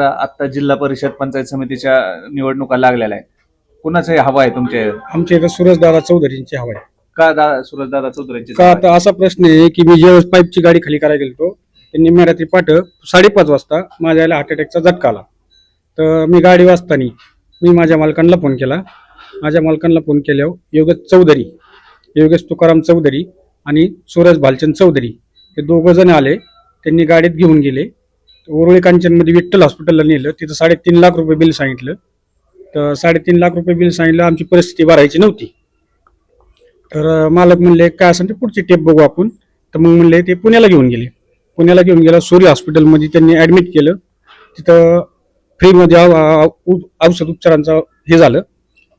आता जिल्हा परिषद पंचायत समितीच्या निवडणुका लागलेल्या आहेत. कुणाचं हवा आहे तुमच्या? आमच्या इथं सुरजदादा चौधरींची हवा आहे. का सुरजदादा चौधरींची का आता असा प्रश्न आहे की मी ज्यावेळेस पाईपची गाडी खाली करायला गेलो त्यांनी मी रात्री 5:30 वाजता माझ्या याला हार्ट अटॅकचा झटका आला. तर मी गाडी वाजतानी मी माझ्या मालकांना फोन केला. माझ्या मालकांना फोन केल्यावर योगेश तुकाराम चौधरी आणि सूरज भालचंद चौधरी हे दोघं जण आले. त्यांनी गाडीत घेऊन गेले. उरुळी कांचनमध्ये विठ्ठल हॉस्पिटलला नेलं. तिथं 3.5 लाख रुपये बिल सांगितलं. तर 3.5 लाख रुपये बिल सांगितलं. आमची परिस्थिती भरायची नव्हती. तर मालक म्हणले काय असेल ते पुढची टेप बघू आपण. तर मग म्हणले ते पुण्याला घेऊन गेला. सूर्य हॉस्पिटलमध्ये त्यांनी ॲडमिट केलं. तिथं फ्रीमध्ये औषध उपचारांचं हे झालं.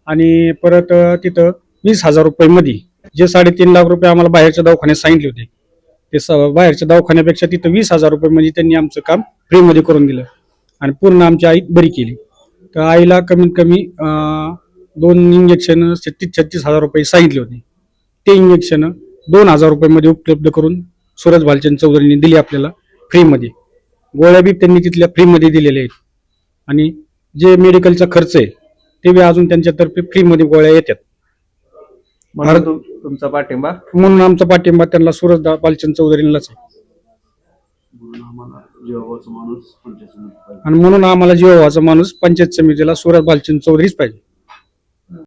आणि परत तिथं 20,000 रुपयेमध्ये जे 3.5 लाख रुपये आम्हाला बाहेरच्या दवाखान्यात सांगितले होते ते बाहेरच्या दवाखान्यापेक्षा तिथं 20,000 रुपये त्यांनी आमचं काम फ्रीमध्ये करून दिलं आणि पूर्ण आमची आई बरी केली. तर आईला कमीत कमी 2 इंजेक्शन 36,000 रुपये सांगितले होते. ते इंजेक्शन 2,000 रुपये उपलब्ध करून सूरज भालचंद चौधरींनी दिली आपल्याला फ्रीमध्ये. गोळ्या बी त्यांनी तिथल्या फ्रीमध्ये दिलेल्या आहेत. आणि जे मेडिकलचा खर्च आहे ते बी अजून त्यांच्यातर्फे फ्रीमध्ये गोळ्या येतात. तुमचा पाठिंबा म्हणून आमचा पाठिंबा त्यांना सूरज भालचंद चौधरींनाच आहे. आणि म्हणून आम्हाला जीवाचा माणूस पंचायत समितीला सूरज भालचंद चौधरीच पाहिजे.